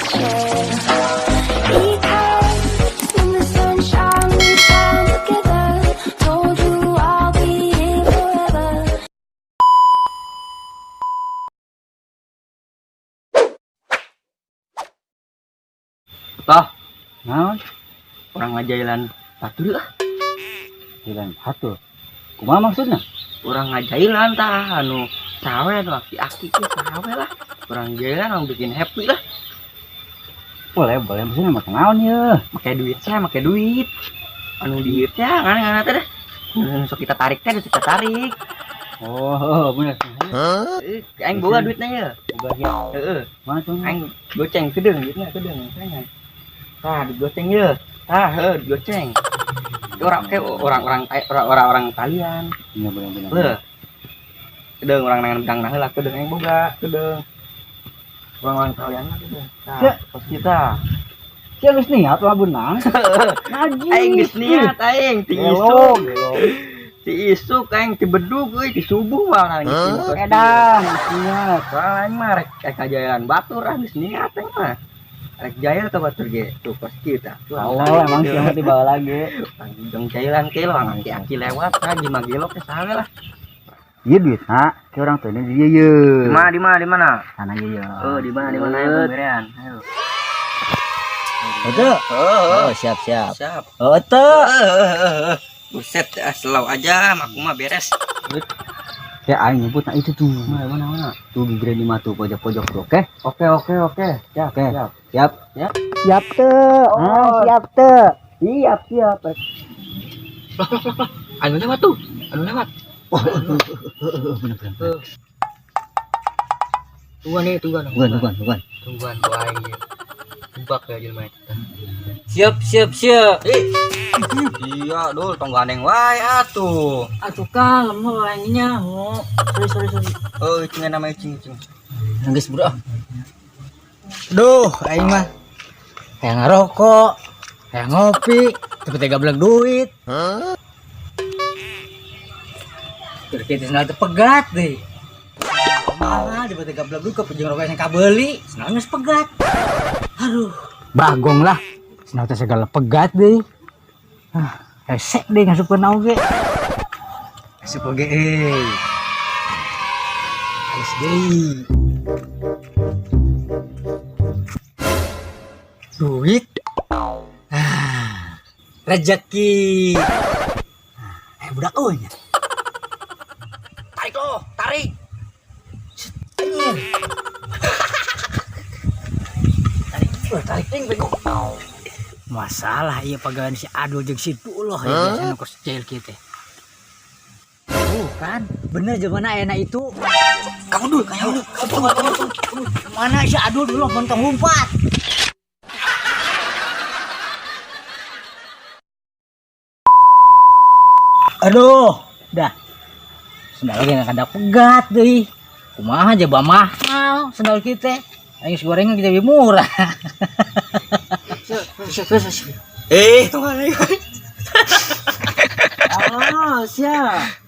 share. Because when the sunshine we shine together. Told you I'll be here forever. Toh, naon? Orang ngajailan batur lah. Jailan batur. Kumaha maksudnya? Orang ngajailan tah anu sawe atuh aki-aki ke sawe lah. Orang jailan orang bikin happy lah. Boleh maksudnya mah naon ya? Make duit saya, make duit. Anu duitnya ngana-ngana teh dah. Sok kita tarik teh, kita tarik. Oh, bener. Aing boga duitnya ya. Boga ya. Heeh. Mana tuh? Aing goceng kedeung duitnya kedeung. Tah digoceng ya. Tah heuh digoceng. Orang Italian. Bener. Heuh. Kedeung urang nangan bedang nah heula kedeung aing boga, kedeung. Orang Italian mah kedeung. Tah, pos kita. Sia geus niat lah beunang. Ngaji. Aing geus niat aing ti isuk. Ti isuk aing ti bedug euy ti subuh mah nang geus niat. Edan, niat. Soalnya aing mah rek kajayaan batur ah geus niat aing mah. Rek jaya teh batur ge tuh pos kita. Allah emang siapa dibawa lagi. Jong cailan ke lo angki lewat ah di magelo ke sawe lah. Ieu duit ha, ke orang tuh ini dia ye. Di mana? Sana ye. Oh, di mana ya pemberean. Ayo. Betul. Oh, siap. siap. Oh, tuh. Buset, slow aja, aku mah beres. Ya aing nyebut nah itu tuh. Mana? Tuh gigre di matu pojok-pojok tuh, oke? Oke. Siap. Siap. Ya. Siap tuh. Oh. Siap tuh. Siap. Anu lewat tuh. Bener. Tungguan. Tungguan. Tungguan doa aing. Tembak ya jelema. Siap. Iya, dul tong gandeng wae atuh. Atuh Kang, lemah lainnya. Oh, sorry. Oh, cenah nama cing. Nangis bro. Duh, aing mah kayak ngerokok, kayak ngopi, tapi tega belang duit. Terus senal teh pegat deh. Mana di tega belang duit ke penjeng rokok yang kabeli, senalnya pegat. Aduh, bagong lah. Senal teh segala pegat deh. Resek deh ngasup ke nauge. Ngasup oge Alis deh. Duit. Rezeki. Budak euy. Tarik. Tarik ting bego. Masalah ieu pagawean si Adul jeung si Duloh ya biasana kos jail kieu teh. Kan bener jeung mana enak itu. Kamu dulu. Mana si Adul Duloh montong lompat. Aduh, dah. Sendal lagi nggak ada pegat deh. Kumaha aja mahal sendal kita. Aing gorengan kita lebih murah. Tunggu. Oh, siap.